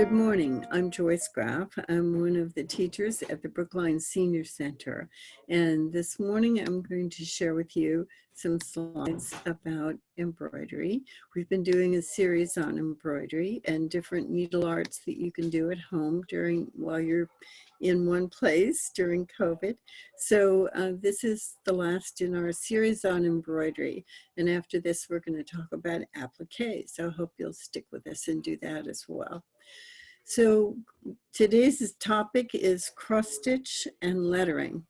Good morning. I'm Joyce Graff. I'm one of the teachers at the Brookline Senior Center. And this morning I'm going to share with you some slides about embroidery. We've been doing a series on embroidery and different needle arts that you can do at home while you're in one place during COVID. So this is the last in our series on embroidery. And after this, we're going to talk about applique. So I hope you'll stick with us and do that as well. So today's topic is cross-stitch and lettering.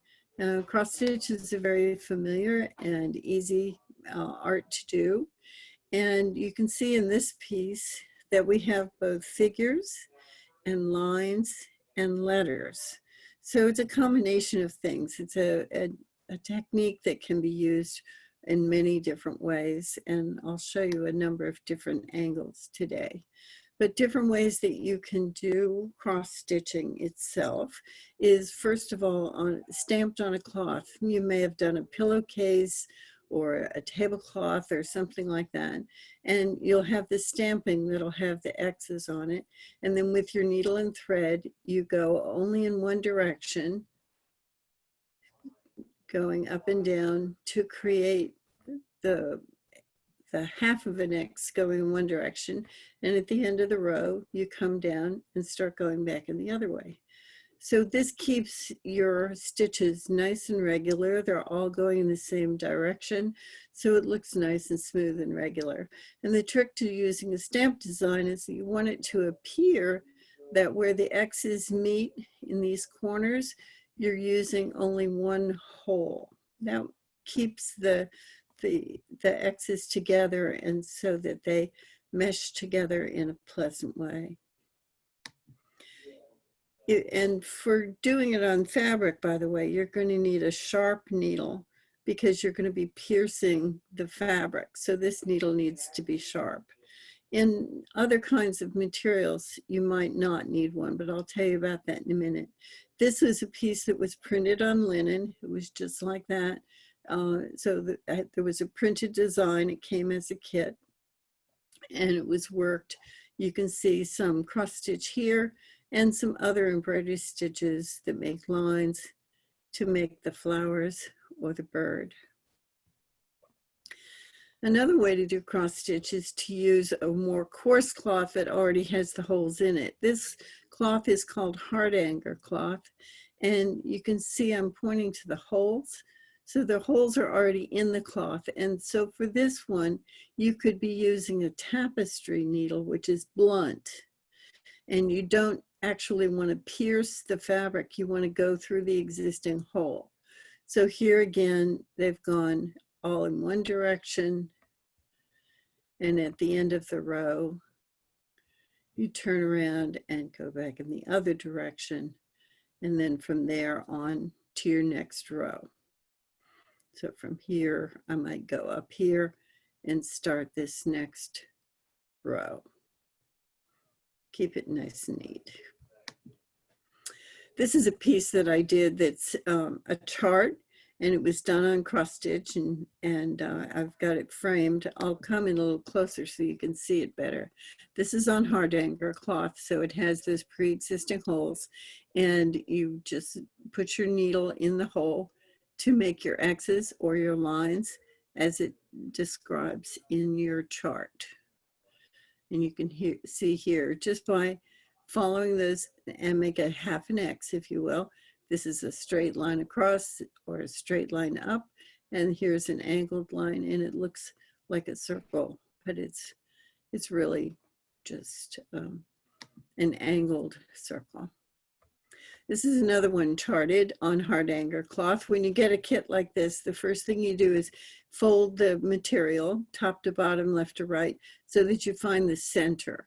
Cross-stitch is a very familiar and easy art to do. And you can see in this piece that we have both figures and lines and letters. So it's a combination of things. It's a technique that can be used in many different ways. And I'll show you a number of different angles today. But different ways that you can do cross-stitching itself is, first of all, stamped on a cloth. You may have done a pillowcase or a tablecloth or something like that. And you'll have the stamping that'll have the X's on it. And then with your needle and thread, you go only in one direction, going up and down to create the half of an X going in one direction, and at the end of the row you come down and start going back in the other way. So this keeps your stitches nice and regular. They're all going in the same direction, so it looks nice and smooth and regular. And the trick to using a stamp design is that you want it to appear that where the X's meet in these corners, you're using only one hole. That keeps the X's together, and so that they mesh together in a pleasant way. And for doing it on fabric, by the way, you're going to need a sharp needle because you're going to be piercing the fabric. So this needle needs to be sharp. In other kinds of materials, you might not need one, but I'll tell you about that in a minute. This was a piece that was printed on linen. It was just like that. There was a printed design. It came as a kit and it was worked. You can see some cross stitch here and some other embroidery stitches that make lines to make the flowers or the bird. Another way to do cross stitch is to use a more coarse cloth that already has the holes in it. This cloth is called hardanger cloth, and you can see I'm pointing to the holes. So the holes are already in the cloth. And so for this one, you could be using a tapestry needle, which is blunt. And you don't actually want to pierce the fabric. You want to go through the existing hole. So here again, they've gone all in one direction. And at the end of the row, you turn around and go back in the other direction. And then from there on to your next row. So from here, I might go up here and start this next row. Keep it nice and neat. This is a piece that I did that's a chart, and it was done on cross stitch, and I've got it framed. I'll come in a little closer so you can see it better. This is on hardanger cloth, so it has those pre-existing holes, and you just put your needle in the hole to make your X's or your lines as it describes in your chart. And you can see here, just by following those and make a half an X, if you will. This is a straight line across or a straight line up, and here's an angled line, and it looks like a circle, but it's really just an angled circle. This is another one charted on hardanger cloth. When you get a kit like this, the first thing you do is fold the material top to bottom, left to right, so that you find the center.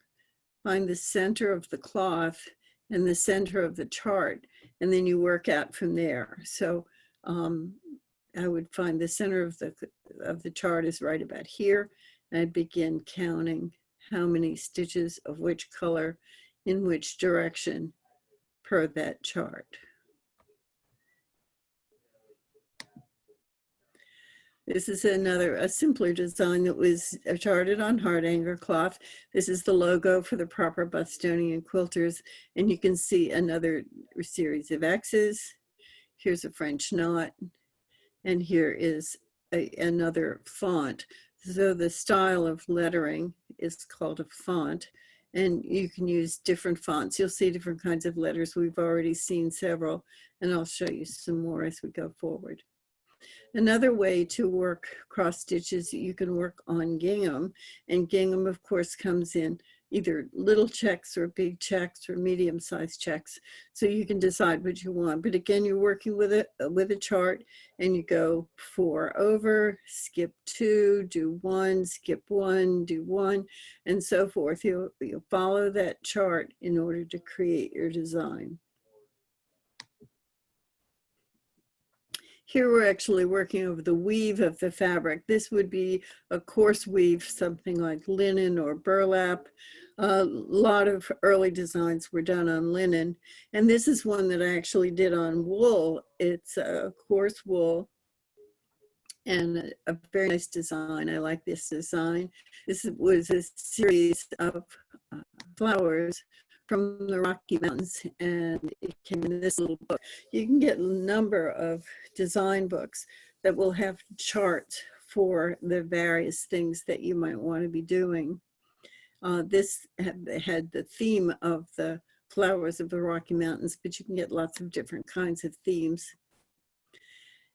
Find the center of the cloth and the center of the chart, and then you work out from there. So I would find the center of the chart is right about here, and I begin counting how many stitches of which color in which direction per that chart. This is a simpler design that was charted on hardanger cloth. This is the logo for the proper Bostonian quilters, and you can see another series of X's. Here's a French knot, and here is another font. So the style of lettering is called a font, and you can use different fonts. You'll see different kinds of letters. We've already seen several, and I'll show you some more as we go forward. Another way to work cross stitches, you can work on gingham, and gingham of course comes in either little checks or big checks or medium-sized checks. So you can decide what you want. But again, you're working with a chart, and you go 4 over, skip 2, do 1, skip 1, do 1, and so forth. You'll follow that chart in order to create your design. Here we're actually working over the weave of the fabric. This would be a coarse weave, something like linen or burlap. A lot of early designs were done on linen. And this is one that I actually did on wool. It's a coarse wool and a very nice design. I like this design. This was a series of flowers from the Rocky Mountains, and it came in this little book. You can get a number of design books that will have charts for the various things that you might want to be doing. This had the theme of the flowers of the Rocky Mountains, but you can get lots of different kinds of themes.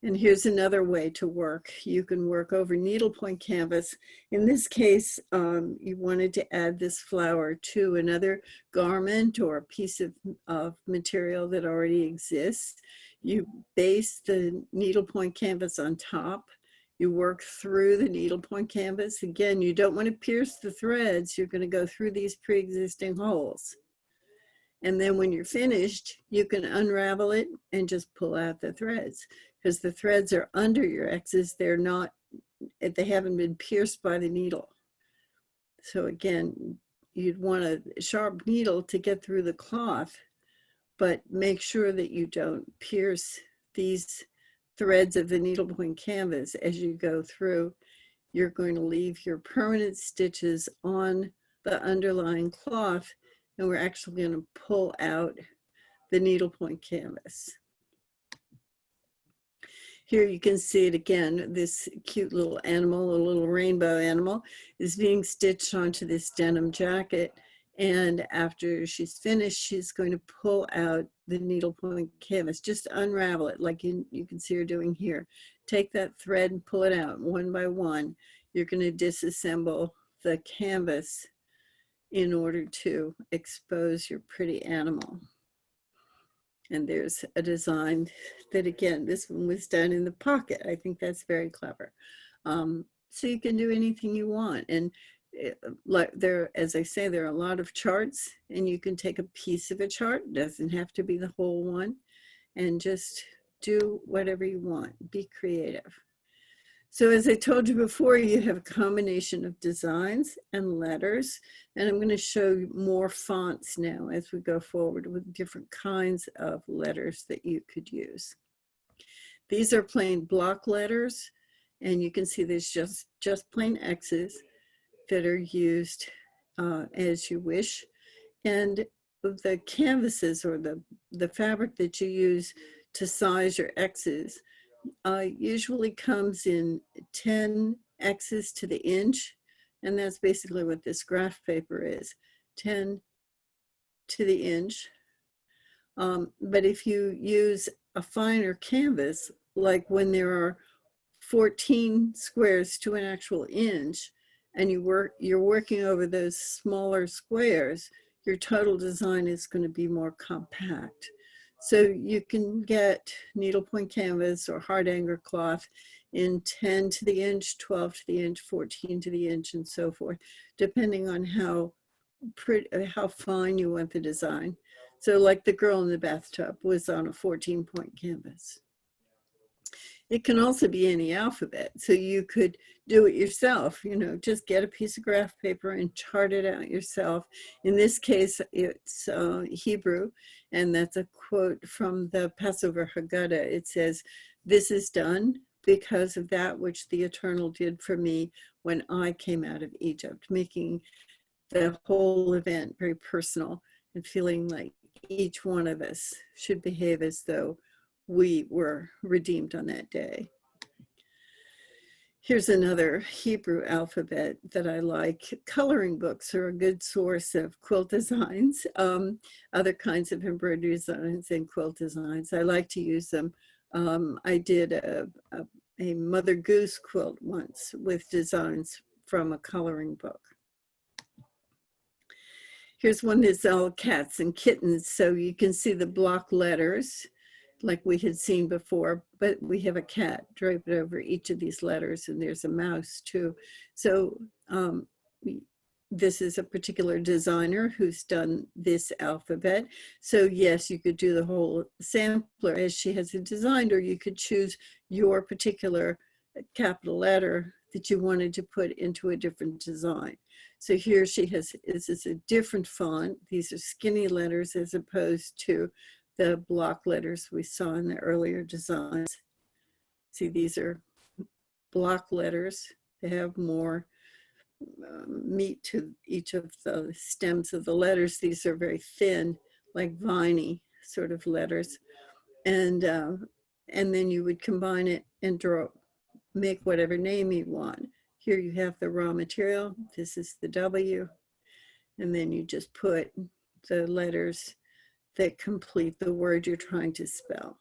And here's another way to work. You can work over needlepoint canvas. In this case, you wanted to add this flower to another garment or a piece of material that already exists. You base the needlepoint canvas on top. You work through the needlepoint canvas. Again, you don't want to pierce the threads. You're going to go through these pre-existing holes. And then when you're finished, you can unravel it and just pull out the threads, because the threads are under your X's. They haven't been pierced by the needle. So again, you'd want a sharp needle to get through the cloth, but make sure that you don't pierce these threads of the needlepoint canvas as you go through. You're going to leave your permanent stitches on the underlying cloth, and we're actually going to pull out the needlepoint canvas. Here you can see it again. This cute little animal, a little rainbow animal, is being stitched onto this denim jacket. And after she's finished, she's going to pull out the needlepoint canvas. Just unravel it like you can see her doing here. Take that thread and pull it out one by one. You're going to disassemble the canvas in order to expose your pretty animal. And there's a design that, again, this one was done in the pocket. I think that's very clever. So you can do anything you want. And as I say, there are a lot of charts, and you can take a piece of a chart. It doesn't have to be the whole one, and just do whatever you want. Be creative. So as I told you before, you have a combination of designs and letters, and I'm going to show you more fonts now as we go forward with different kinds of letters that you could use. These are plain block letters, and you can see there's just plain X's that are used as you wish. And the canvases or the fabric that you use to size your X's usually comes in 10 X's to the inch, and that's basically what this graph paper is, 10 to the inch. But if you use a finer canvas, like when there are 14 squares to an actual inch, and you're working over those smaller squares, your total design is going to be more compact. So you can get needlepoint canvas or hardanger cloth in 10 to the inch, 12 to the inch, 14 to the inch, and so forth, depending on how fine you want the design. So like the girl in the bathtub was on a 14-point canvas. It can also be any alphabet. So you could do it yourself, just get a piece of graph paper and chart it out yourself. In this case, it's Hebrew, and that's a quote from the Passover Haggadah. It says, "This is done because of that which the Eternal did for me when I came out of Egypt, making the whole event very personal and feeling like each one of us should behave as though we were redeemed on that day. Here's another Hebrew alphabet that I like. Coloring books are a good source of quilt designs, other kinds of embroidery designs and quilt designs. I like to use them. I did a Mother Goose quilt once with designs from a coloring book. Here's one that's all cats and kittens, so you can see the block letters like we had seen before, but we have a cat draped over each of these letters, and there's a mouse too. So this is a particular designer who's done this alphabet. So yes, you could do the whole sampler as she has it designed, or you could choose your particular capital letter that you wanted to put into a different design. So here she has, this is a different font. These are skinny letters as opposed to the block letters we saw in the earlier designs. See, these are block letters. They have more meat to each of the stems of the letters. These are very thin, like viney sort of letters. And then you would combine it and make whatever name you want. Here you have the raw material. This is the W. And then you just put the letters that complete the word you're trying to spell.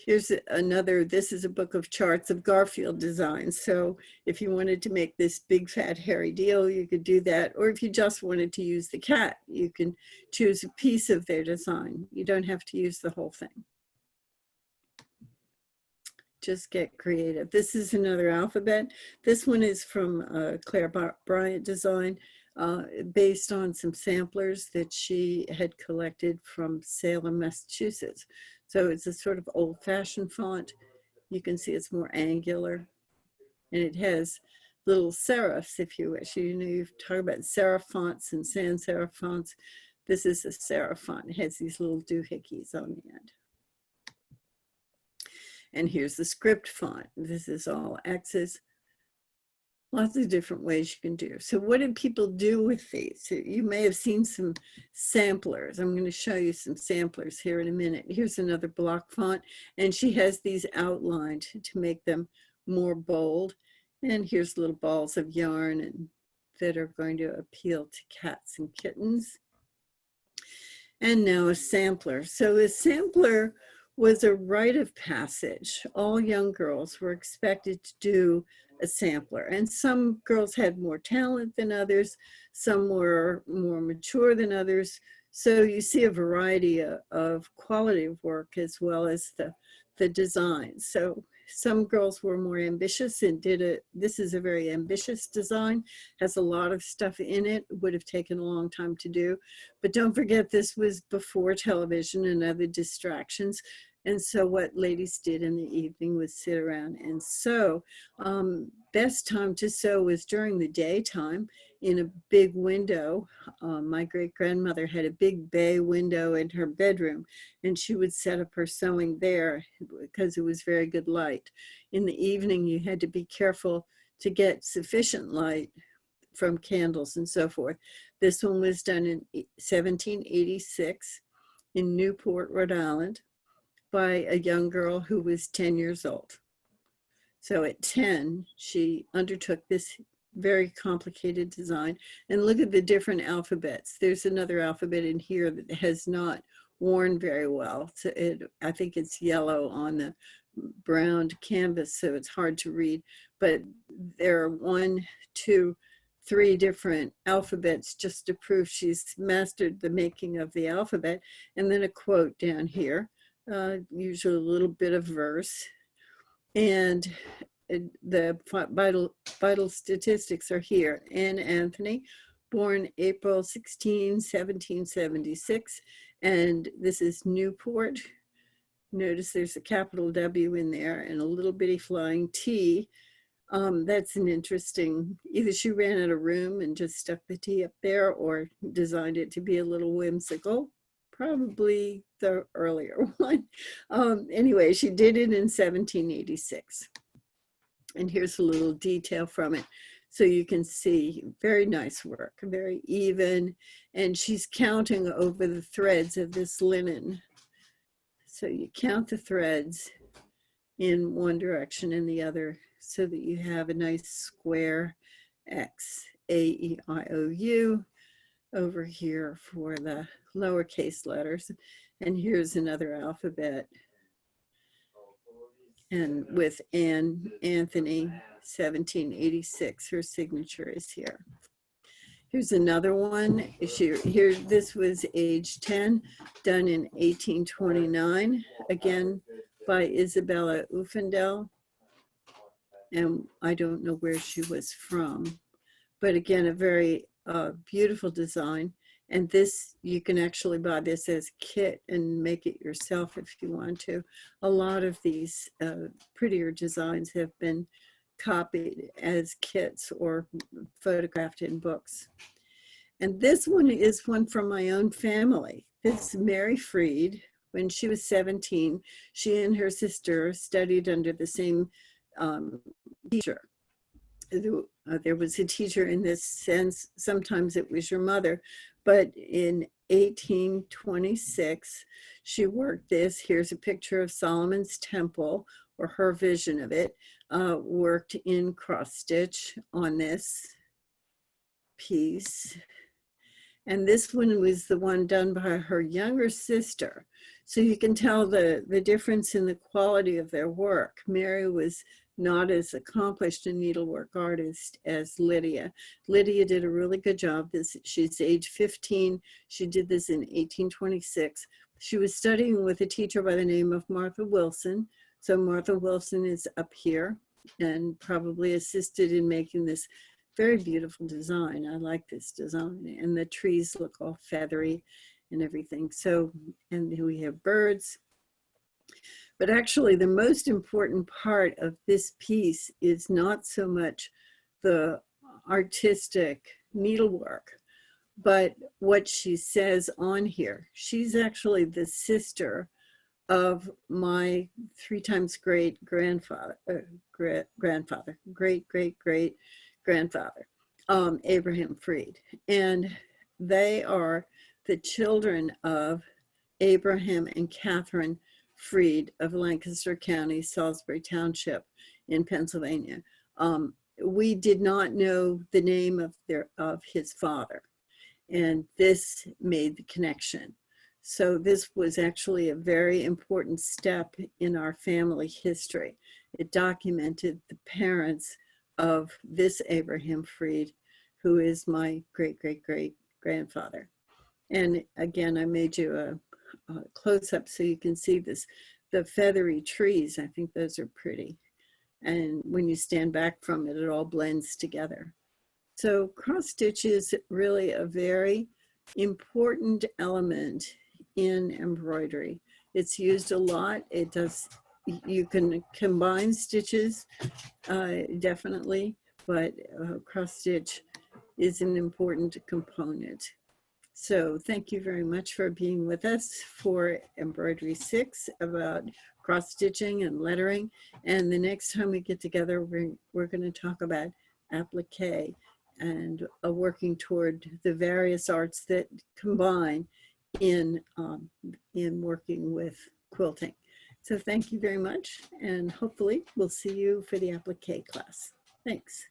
Here's another, this is a book of charts of Garfield designs. So if you wanted to make this big fat hairy deal, you could do that. Or if you just wanted to use the cat, you can choose a piece of their design. You don't have to use the whole thing. Just get creative. This is another alphabet. This one is from Claire Bryant design, based on some samplers that she had collected from Salem, Massachusetts. So it's a sort of old-fashioned font. You can see it's more angular, and it has little serifs, if you wish. You know, you've talked about serif fonts and sans serif fonts. This is a serif font. It has these little doohickeys on the end. And here's the script font. This is all X's. Lots of different ways you can do. So what did people do with these? You may have seen some samplers. I'm going to show you some samplers here in a minute. Here's another block font, and she has these outlined to make them more bold. And here's little balls of yarn that are going to appeal to cats and kittens. And now a sampler. So a sampler was a rite of passage. All young girls were expected to do a sampler, and some girls had more talent than others, some were more mature than others. So you see a variety of quality of work as well as the design. So some girls were more ambitious and this is a very ambitious design, has a lot of stuff in it, would have taken a long time to do. But don't forget, this was before television and other distractions. And so what ladies did in the evening was sit around and sew. Best time to sew was during the daytime in a big window. My great-grandmother had a big bay window in her bedroom, and she would set up her sewing there because it was very good light. In the evening, you had to be careful to get sufficient light from candles and so forth. This one was done in 1786 in Newport, Rhode Island, by a young girl who was 10 years old. So at 10, she undertook this very complicated design. And look at the different alphabets. There's another alphabet in here that has not worn very well. So I think it's yellow on the browned canvas, so it's hard to read. But there are 1, 2, 3 different alphabets just to prove she's mastered the making of the alphabet. And then a quote down here. Usually a little bit of verse, and the vital statistics are here. Anne Anthony, born April 16, 1776, and this is Newport. Notice there's a capital W in there and a little bitty flying T. That's an interesting, either she ran out of room and just stuck the T up there or designed it to be a little whimsical, probably the earlier one. Anyway, she did it in 1786. And here's a little detail from it. So you can see, very nice work, very even. And she's counting over the threads of this linen. So you count the threads in one direction and the other so that you have a nice square X, A-E-I-O-U over here for the lowercase letters. And here's another alphabet. And with Anne Anthony, 1786, her signature is here. Here's another one. This was age 10, done in 1829, again by Isabella Uffendell. And I don't know where she was from, but again, a very beautiful design. And this, you can actually buy this as a kit and make it yourself if you want to. A lot of these prettier designs have been copied as kits or photographed in books. And this one is one from my own family. This is Mary Freed. When she was 17, she and her sister studied under the same teacher. There was a teacher in this sense. Sometimes it was your mother, but in 1826, she worked this. Here's a picture of Solomon's Temple, or her vision of it, worked in cross-stitch on this piece. And this one was the one done by her younger sister. So you can tell the difference in the quality of their work. Mary was not as accomplished a needlework artist as Lydia. Lydia did a really good job. She's age 15. She did this in 1826. She was studying with a teacher by the name of Martha Wilson. So Martha Wilson is up here and probably assisted in making this very beautiful design. I like this design. And the trees look all feathery and everything. So, and we have birds. But actually the most important part of this piece is not so much the artistic needlework, but what she says on here. She's actually the sister of my 3 times great grandfather, Abraham Freed. And they are the children of Abraham and Catherine Freed of Lancaster County, Salisbury Township in Pennsylvania. We did not know the name of his father, and this made the connection. So this was actually a very important step in our family history. It documented the parents of this Abraham Freed, who is my great-great-great-grandfather. And again, I made you a close-up so you can see the feathery trees. I think those are pretty. And when you stand back from it, it all blends together. So cross-stitch is really a very important element in embroidery. It's used a lot. You can combine stitches, definitely, but cross-stitch is an important component. So thank you very much for being with us for Embroidery 6 about cross-stitching and lettering. And the next time we get together, we're going to talk about applique and working toward the various arts that combine in working with quilting. So thank you very much, and hopefully we'll see you for the applique class. Thanks.